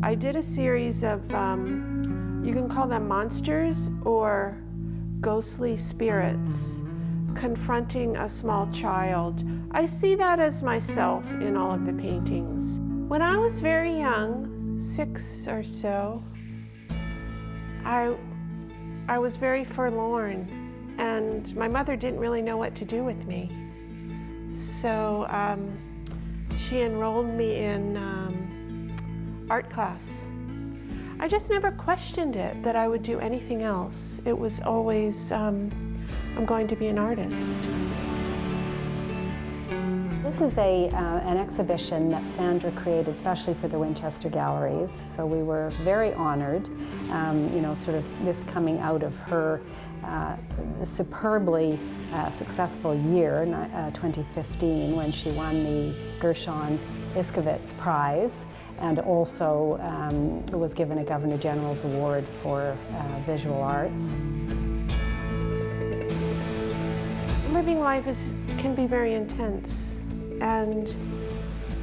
I did a series of, you can call them monsters or ghostly spirits confronting a small child. I see that as myself in all of the paintings. When I was very young, 6 or so, I was very forlorn, and my mother didn't really know what to do with me. So she enrolled me in art class. I just never questioned it, that I would do anything else. It was always, I'm going to be an artist. This is an exhibition that Sandra created especially for the Winchester Galleries, so we were very honored, sort of this coming out of her superbly successful year, 2015, when she won the Gershon Iskowitz Prize, and also was given a Governor General's Award for Visual Arts. Living life can be very intense. And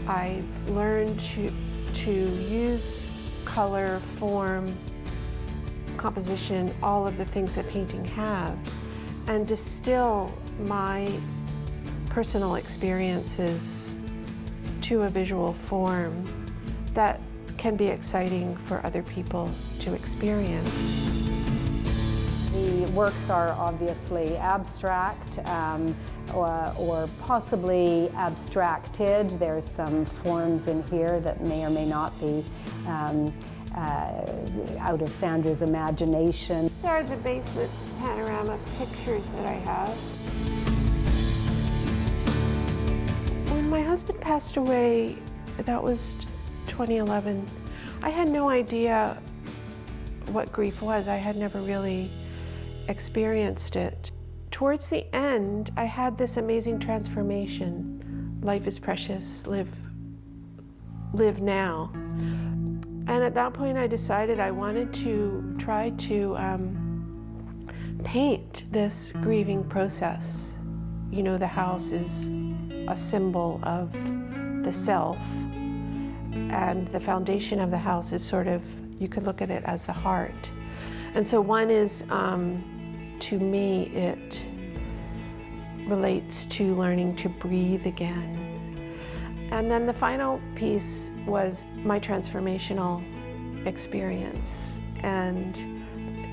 I've learned to use color, form, composition, all of the things that painting have, and distill my personal experiences to a visual form that can be exciting for other people to experience. The works are obviously abstract, or possibly abstracted. There's some forms in here that may or may not be out of Sandra's imagination. These are the basement panorama pictures that I have. When my husband passed away, that was 2011, I had no idea what grief was. I had never really experienced it. Towards the end, I had this amazing transformation. Life is precious, live now. And at that point I decided I wanted to try to paint this grieving process. You know, the house is a symbol of the self, and the foundation of the house is sort of, you could look at it as the heart. And so one is, to me, it relates to learning to breathe again. And then the final piece was my transformational experience. And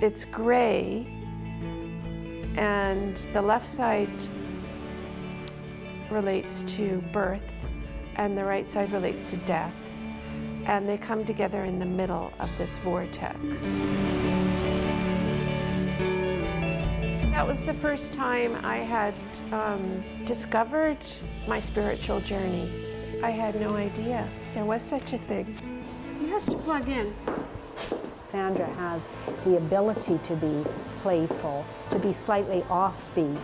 it's gray, and the left side relates to birth, and the right side relates to death. And they come together in the middle of this vortex. That was the first time I had discovered my spiritual journey. I had no idea there was such a thing. He has to plug in. Sandra has the ability to be playful, to be slightly offbeat,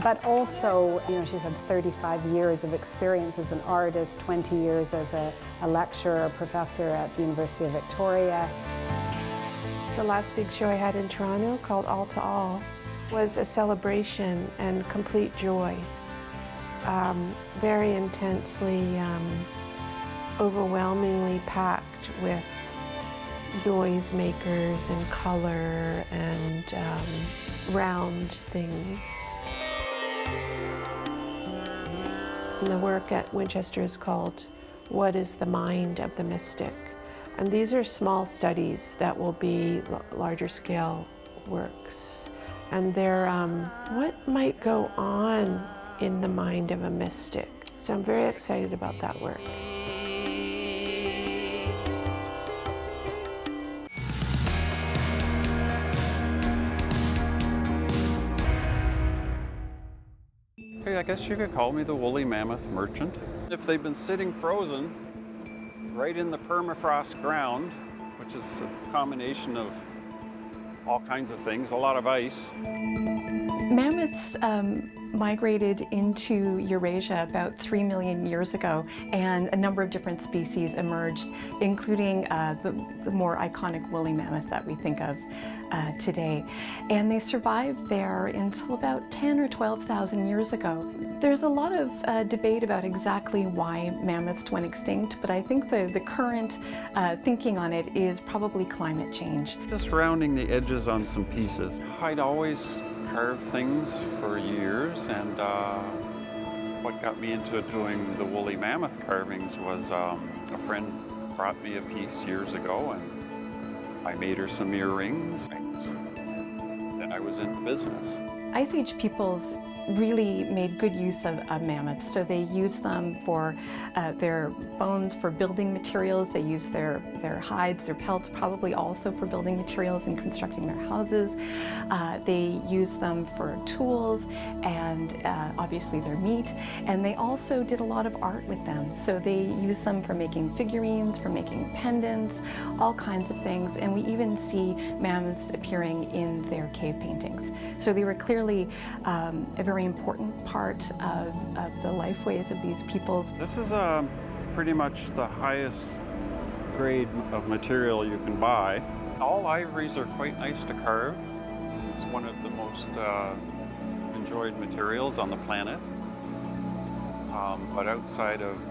but also, she's had 35 years of experience as an artist, 20 years as a lecturer, a professor at the University of Victoria. The last big show I had in Toronto, called All to All, was a celebration and complete joy. Very intensely, overwhelmingly packed with noisemakers and color and round things. And the work at Winchester is called What is the Mind of the Mystic? And these are small studies that will be larger scale works. And they're what might go on in the mind of a mystic. So I'm very excited about that work. Hey, I guess you could call me the woolly mammoth merchant. If they've been sitting frozen right in the permafrost ground, which is a combination of all kinds of things, a lot of ice. Mammoths migrated into Eurasia about 3 million years ago, and a number of different species emerged, including the more iconic woolly mammoth that we think of today. And they survived there until about 10 or 12,000 years ago. There's a lot of debate about exactly why mammoths went extinct, but I think the current thinking on it is probably climate change. Just rounding the edges on some pieces. I'd always carved things for years, and what got me into doing the woolly mammoth carvings was a friend brought me a piece years ago, and I made her some earrings. Then I was in the business. Ice Age peoples really made good use of mammoths. So they used them for their bones for building materials. They used their hides, their pelts, probably also for building materials and constructing their houses. They used them for tools and obviously their meat. And they also did a lot of art with them. So they used them for making figurines, for making pendants, all kinds of things. And we even see mammoths appearing in their cave paintings. So they were clearly a very important part of the lifeways of these peoples. This is pretty much the highest grade of material you can buy. All ivories are quite nice to carve. It's one of the most enjoyed materials on the planet. But outside of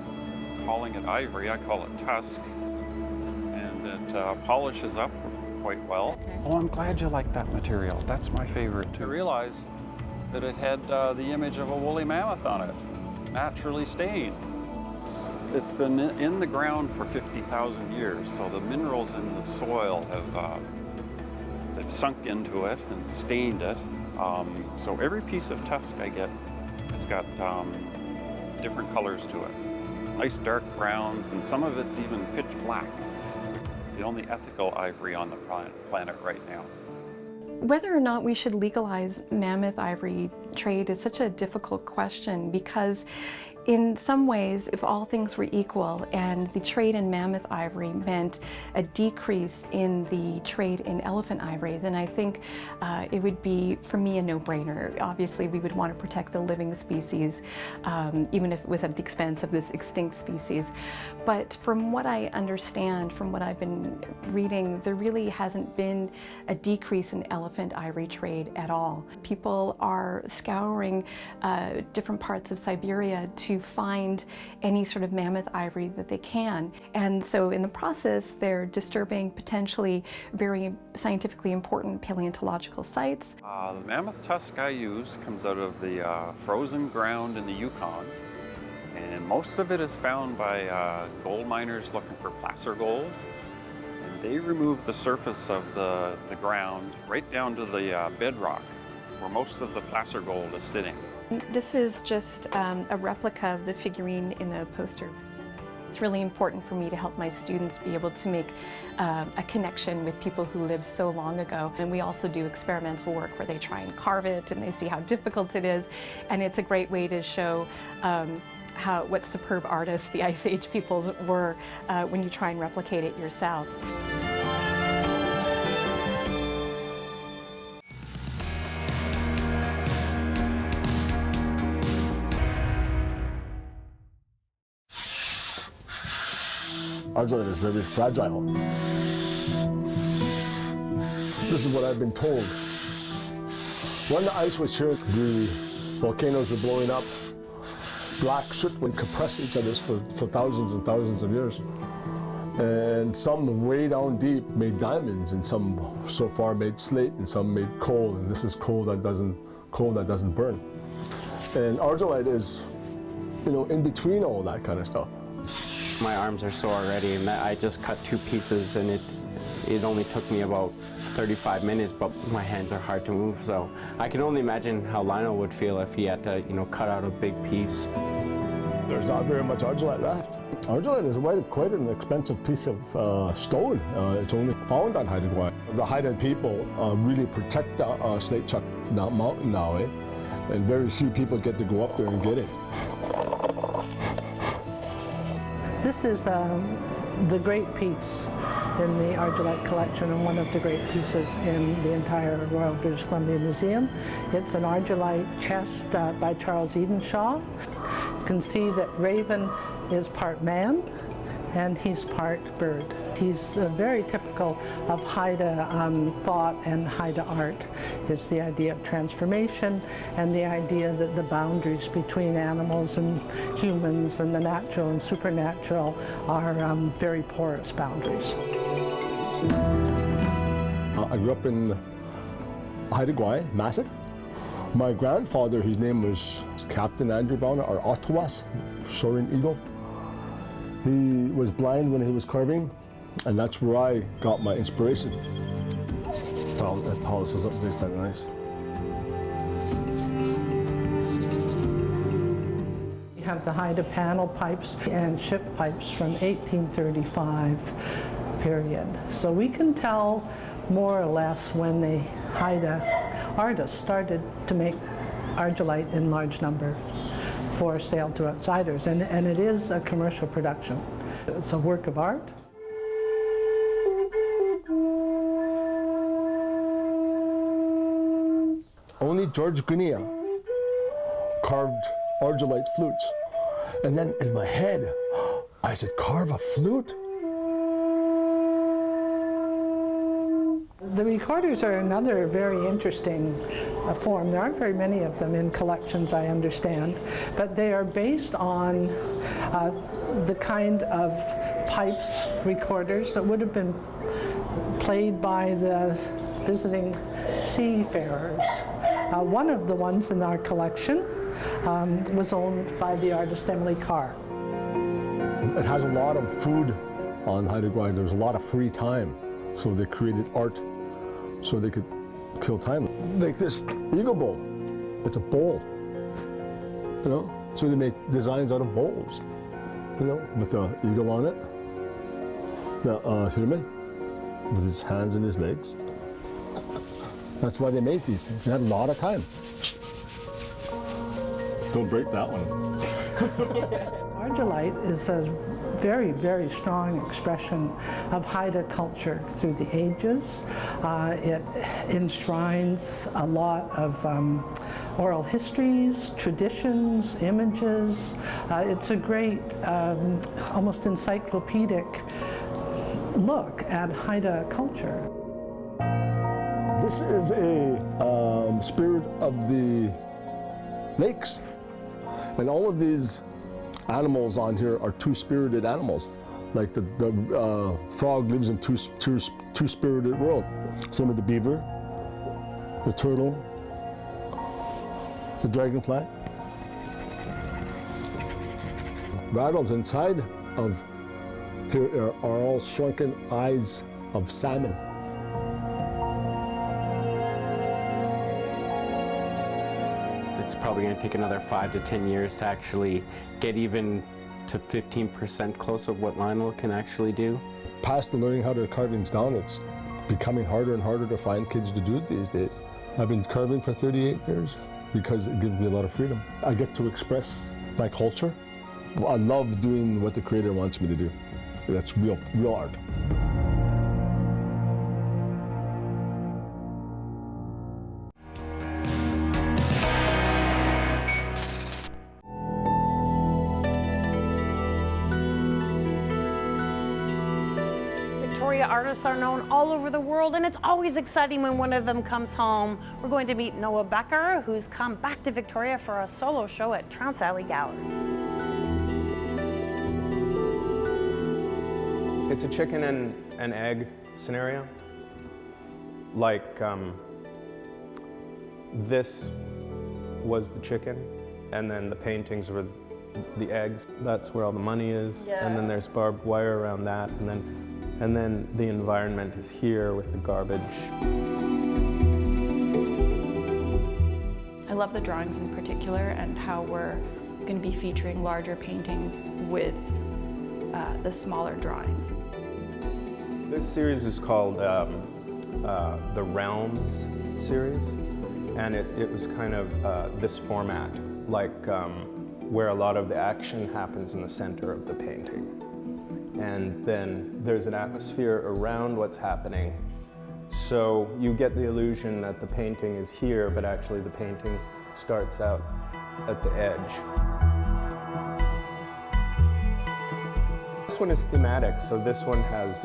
calling it ivory, I call it tusk, and it polishes up quite well. Oh, I'm glad you like that material. That's my favorite too. I realized that it had the image of a woolly mammoth on it, naturally stained. It's been in the ground for 50,000 years, so the minerals in the soil have sunk into it and stained it. So every piece of tusk I get has got different colors to it. Nice dark browns, and some of it's even pitch black. The only ethical ivory on the planet right now. Whether or not we should legalize mammoth ivory trade is such a difficult question, because in some ways, if all things were equal and the trade in mammoth ivory meant a decrease in the trade in elephant ivory, then I think it would be, for me, a no-brainer. Obviously, we would want to protect the living species, even if it was at the expense of this extinct species. But from what I understand, from what I've been reading, there really hasn't been a decrease in elephant ivory trade at all. People are scouring different parts of Siberia to find any sort of mammoth ivory that they can. And so in the process, they're disturbing potentially very scientifically important paleontological sites. The mammoth tusk I use comes out of the frozen ground in the Yukon. And most of it is found by gold miners looking for placer gold. And they remove the surface of the ground right down to the bedrock, where most of the placer gold is sitting. This is just a replica of the figurine in the poster. It's really important for me to help my students be able to make a connection with people who lived so long ago. And we also do experimental work where they try and carve it and they see how difficult it is. And it's a great way to show what superb artists the Ice Age peoples were when you try and replicate it yourself. Argillite is very fragile. This is what I've been told. When the ice was here, the volcanoes were blowing up. Black soot would compress each other for thousands and thousands of years. And some way down deep made diamonds, and some so far made slate, and some made coal. And this is coal that doesn't burn. And argillite is, in between all that kind of stuff. My arms are sore already, and I just cut 2 pieces, and it only took me about 35 minutes, but my hands are hard to move, so I can only imagine how Lionel would feel if he had to, cut out a big piece. There's not very much argillite left. Argillite is quite an expensive piece of stone. It's only found on Haida Gwaii. The Haida people really protect the Slate Chuck Mountain now, and very few people get to go up there and get it. This is the great piece in the Argillite collection and one of the great pieces in the entire Royal British Columbia Museum. It's an Argillite chest by Charles Edenshaw. You can see that Raven is part man and he's part bird. He's very typical of Haida thought and Haida art. It's the idea of transformation and the idea that the boundaries between animals and humans and the natural and supernatural are very porous boundaries. I grew up in Haida Gwaii, Masset. My grandfather, his name was Captain Andrew Brown, or Ottawas, Soaring Eagle. He was blind when he was carving, and that's where I got my inspiration. Well, that polishes up very nice. We have the Haida panel pipes and ship pipes from 1835 period. So we can tell more or less when the Haida artists started to make Argillite in large numbers for sale to outsiders, and it is a commercial production. It's a work of art. Only George Guinea carved Argillite flutes. And then in my head, I said, carve a flute? The recorders are another very interesting form. There aren't very many of them in collections, I understand, but they are based on the kind of pipes recorders that would have been played by the visiting seafarers. One of the ones in our collection was owned by the artist Emily Carr. It has a lot of food on Haida Gwaii. There's a lot of free time, so they created art so they could kill time. Like this eagle bowl, it's a bowl, you know? So they make designs out of bowls, you know, with the eagle on it, the human with his hands and his legs. That's why they made these things. They had a lot of time. Don't break that one. Argillite is a very, very strong expression of Haida culture through the ages. It enshrines a lot of oral histories, traditions, images. It's a great, almost encyclopedic look at Haida culture. This is a spirit of the lakes. And all of these animals on here are two-spirited animals. Like the frog lives in two-spirited world. Same with the beaver, the turtle, the dragonfly. Rattles inside of here are all shrunken eyes of salmon. It's probably going to take another 5 to 10 years to actually get even to 15% close of what Lionel can actually do. Past the learning how to carvings down, it's becoming harder and harder to find kids to do it these days. I've been carving for 38 years because it gives me a lot of freedom. I get to express my culture. I love doing what the creator wants me to do. That's real art. Artists are known all over the world, and it's always exciting when one of them comes home. We're going to meet Noah Becker, who's come back to Victoria for a solo show at Trounce Alley Gallery. It's a chicken and an egg scenario. Like, this was the chicken, and then the paintings were the eggs. That's where all the money is, and then there's barbed wire around that, and then the environment is here with the garbage. I love the drawings in particular and how we're going to be featuring larger paintings with the smaller drawings. This series is called the Realms series, and it was kind of this format, like where a lot of the action happens in the center of the painting. and then there's an atmosphere around what's happening. So you get the illusion that the painting is here, but actually the painting starts out at the edge. This one is thematic, so this one has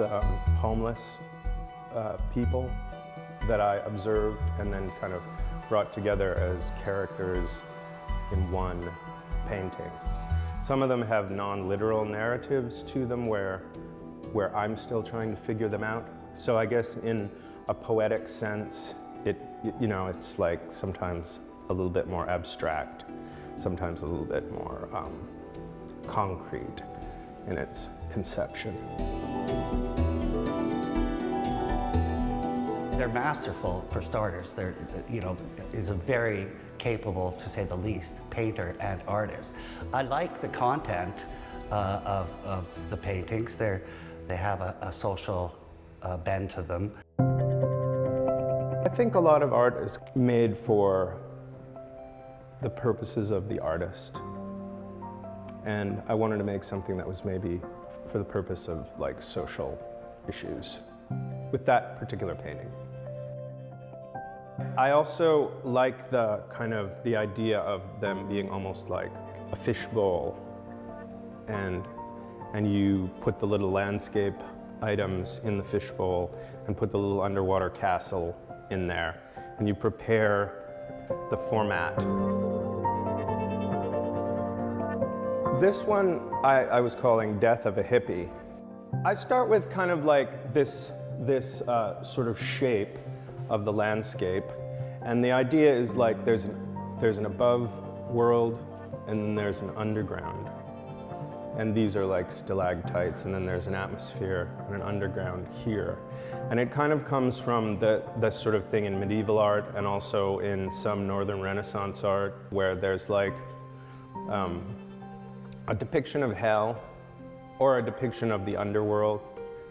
homeless people that I observed and then kind of brought together as characters in one painting. Some of them have non-literal narratives to them where I'm still trying to figure them out. So I guess in a poetic sense, it's like sometimes a little bit more abstract, sometimes a little bit more concrete in its conception. They're masterful, for starters. They're, is a very capable, to say the least, painter and artist. I like the content of the paintings. They have a social bend to them. I think a lot of art is made for the purposes of the artist. And I wanted to make something that was maybe for the purpose of like social issues with that particular painting. I also like the idea of them being almost like a fishbowl, and you put the little landscape items in the fishbowl and put the little underwater castle in there, and you prepare the format. This one I was calling Death of a Hippie. I start with kind of like this sort of shape of the landscape, and the idea is like there's an above world and then there's an underground, and these are like stalactites, and then there's an atmosphere and an underground here, and it kind of comes from the sort of thing in medieval art and also in some Northern Renaissance art where there's like a depiction of hell or a depiction of the underworld.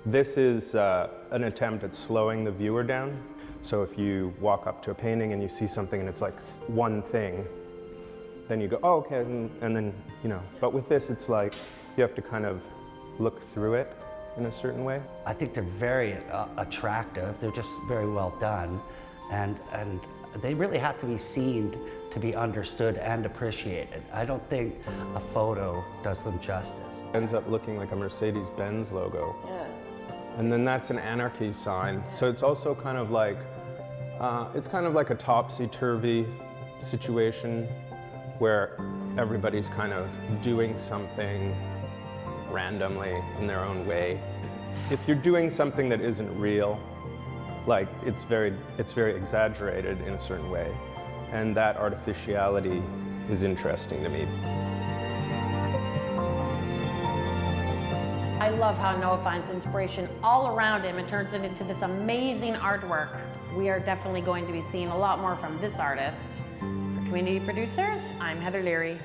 This is an attempt at slowing the viewer down. So if you walk up to a painting and you see something and it's like one thing, then you go, oh, okay, and then, but with this, it's like you have to kind of look through it in a certain way. I think they're very attractive. They're just very well done, and they really have to be seen to be understood and appreciated. I don't think a photo does them justice. It ends up looking like a Mercedes-Benz logo. Yeah. And then that's an anarchy sign. So it's also kind of like, it's kind of like a topsy-turvy situation where everybody's kind of doing something randomly in their own way. If you're doing something that isn't real, like it's very exaggerated in a certain way, and that artificiality is interesting to me. I love how Noah finds inspiration all around him and turns it into this amazing artwork. We are definitely going to be seeing a lot more from this artist. For Community Producers, I'm Heather Leary.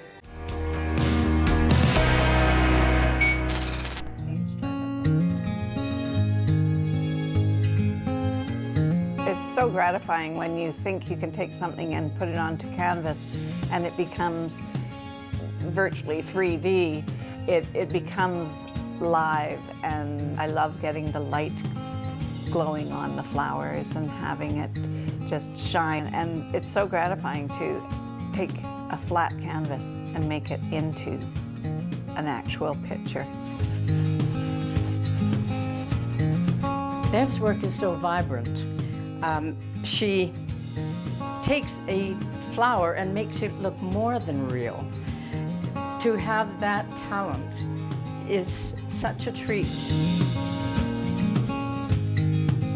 It's so gratifying when you think you can take something and put it onto canvas and it becomes virtually 3D. It becomes live, and I love getting the light glowing on the flowers and having it just shine. And it's so gratifying to take a flat canvas and make it into an actual picture. Bev's work is so vibrant. She takes a flower and makes it look more than real. To have that talent is such a treat.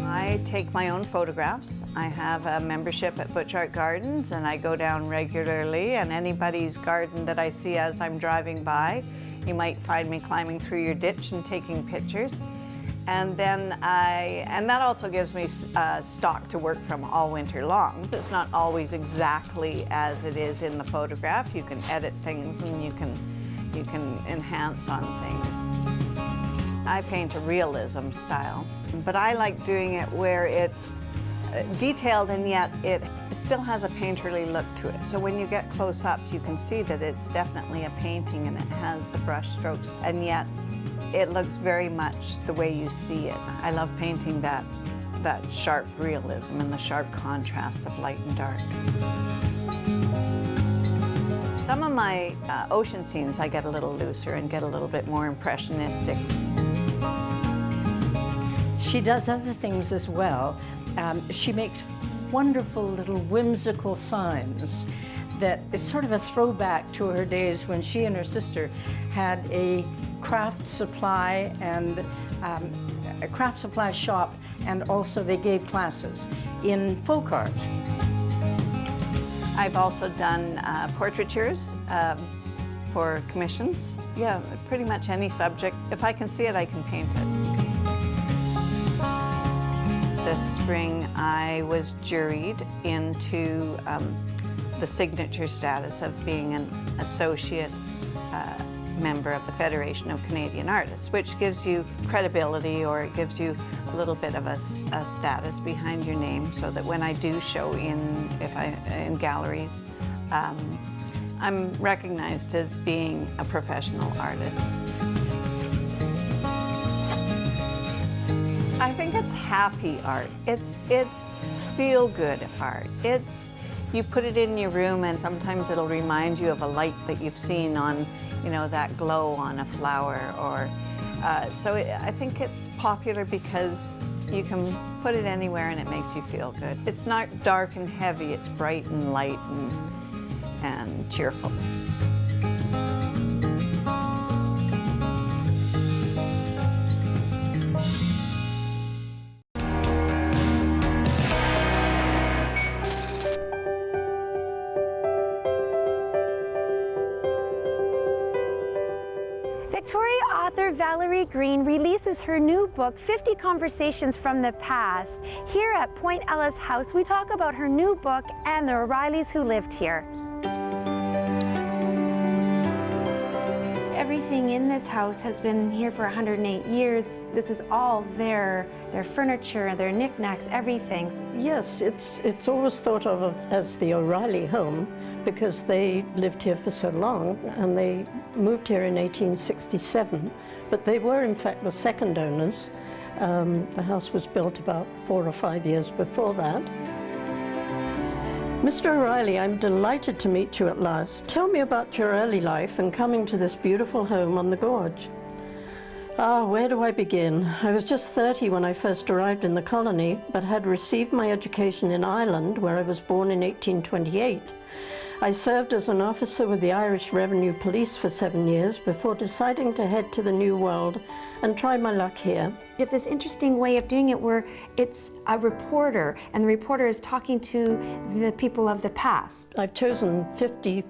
I take my own photographs. I have a membership at Butch Art Gardens, and I go down regularly, and anybody's garden that I see as I'm driving by, you might find me climbing through your ditch and taking pictures. And then and that also gives me stock to work from all winter long. It's not always exactly as it is in the photograph. You can edit things and you can enhance on things. I paint a realism style, but I like doing it where it's detailed and yet it still has a painterly look to it. So when you get close up, you can see that it's definitely a painting and it has the brush strokes, and yet it looks very much the way you see it. I love painting that sharp realism and the sharp contrasts of light and dark. Some of my ocean scenes, I get a little looser and get a little bit more impressionistic. She does other things as well. She makes wonderful little whimsical signs that is sort of a throwback to her days when she and her sister had a craft supply and a craft supply shop, and also they gave classes in folk art. I've also done portraitures for commissions. Yeah, pretty much any subject. If I can see it, I can paint it. This spring, I was juried into the signature status of being an associate member of the Federation of Canadian Artists, which gives you credibility, or it gives you a little bit of a status behind your name, so that when I do show in galleries, I'm recognized as being a professional artist. I think it's happy art. It's feel-good art. You put it in your room, and sometimes it'll remind you of a light that you've seen on, that glow on a flower. Or so I think it's popular because you can put it anywhere and it makes you feel good. It's not dark and heavy. It's bright and light and cheerful. Victoria author Valerie Green releases her new book, 50 Conversations from the Past. Here at Point Ellis House, we talk about her new book and the O'Reillys who lived here. Everything in this house has been here for 108 years. This is all their furniture, their knickknacks, everything. Yes, it's always thought of as the O'Reilly home because they lived here for so long, and they moved here in 1867, but they were in fact the second owners. The house was built about 4 or 5 years before that. Mr. O'Reilly, I'm delighted to meet you at last. Tell me about your early life and coming to this beautiful home on the gorge. Where do I begin? I was just 30 when I first arrived in the colony, but had received my education in Ireland, where I was born in 1828. I served as an officer with the Irish Revenue Police for 7 years before deciding to head to the New World and try my luck here. You have this interesting way of doing it where it's a reporter, and the reporter is talking to the people of the past. I've chosen 50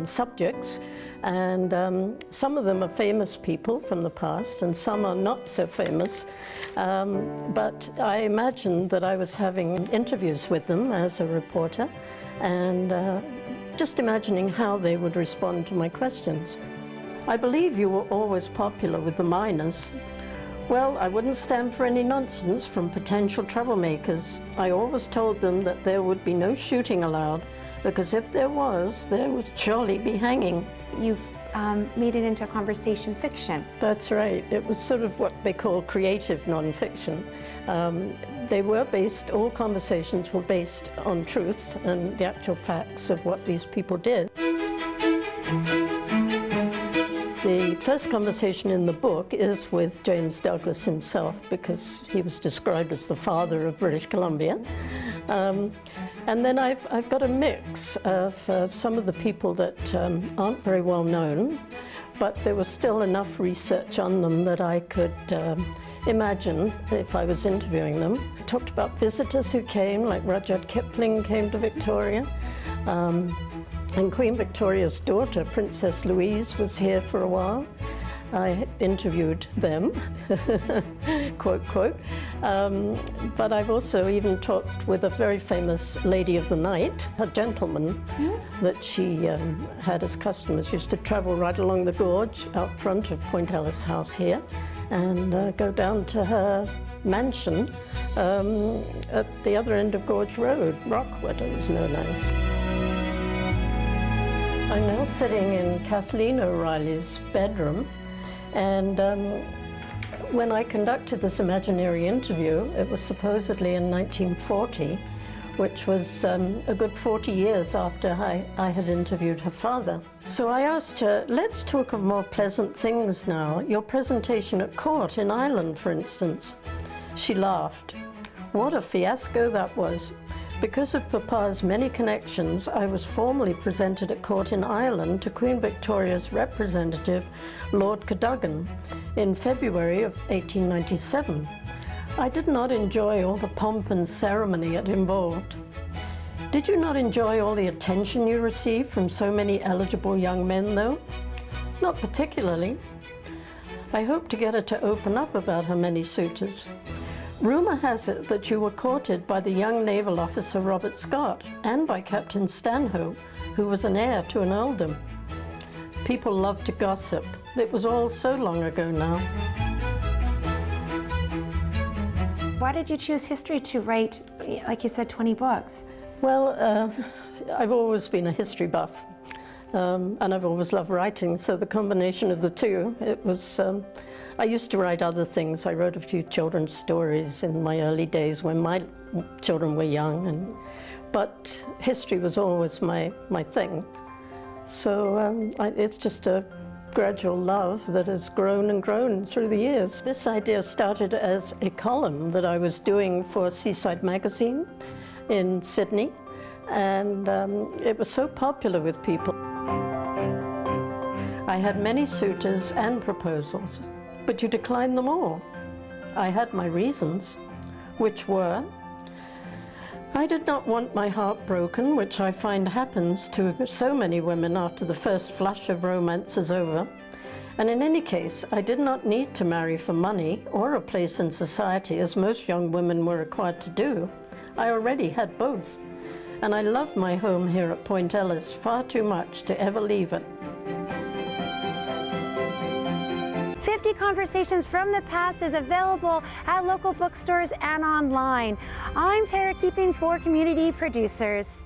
subjects, and some of them are famous people from the past and some are not so famous, but I imagined that I was having interviews with them as a reporter, and just imagining how they would respond to my questions. I believe you were always popular with the miners. Well, I wouldn't stand for any nonsense from potential troublemakers. I always told them that there would be no shooting allowed, because if there would surely be hanging. You've made it into conversation fiction. That's right. It was sort of what they call creative nonfiction. They were based, all conversations were based on truth and the actual facts of what these people did. The first conversation in the book is with James Douglas himself, because he was described as the father of British Columbia. And then I've got a mix of some of the people that aren't very well known, but there was still enough research on them that I could imagine if I was interviewing them. I talked about visitors who came, like Rudyard Kipling came to Victoria. And Queen Victoria's daughter, Princess Louise, was here for a while. I interviewed them, quote, quote. But I've also even talked with a very famous lady of the night, a gentleman that she had as customers, used to travel right along the gorge out front of Point Ellis House here and go down to her mansion at the other end of Gorge Road, Rockwood it was known as. I'm now sitting in Kathleen O'Reilly's bedroom, And when I conducted this imaginary interview, it was supposedly in 1940, which was a good 40 years after I had interviewed her father. So I asked her, let's talk of more pleasant things now. Your presentation at court in Ireland, for instance. She laughed. What a fiasco that was. Because of Papa's many connections, I was formally presented at court in Ireland to Queen Victoria's representative, Lord Cadogan, in February of 1897. I did not enjoy all the pomp and ceremony it involved. Did you not enjoy all the attention you received from so many eligible young men, though? Not particularly. I hope to get her to open up about her many suitors. Rumor has it that you were courted by the young naval officer Robert Scott and by Captain Stanhope, who was an heir to an earldom. People love to gossip. It was all so long ago now. Why did you choose history to write, like you said, 20 books? Well, I've always been a history buff, and I've always loved writing, so the combination of the two, it was, I used to write other things. I wrote a few children's stories in my early days when my children were young, but history was always my thing. So it's just a gradual love that has grown and grown through the years. This idea started as a column that I was doing for Seaside Magazine in Sydney, and it was so popular with people. I had many suitors and proposals, but you declined them all. I had my reasons, which were, I did not want my heart broken, which I find happens to so many women after the first flush of romance is over. And in any case, I did not need to marry for money or a place in society, as most young women were required to do. I already had both. And I loved my home here at Point Ellis far too much to ever leave it. 50 Conversations from the Past is available at local bookstores and online. I'm Tara Keeping for Community Producers.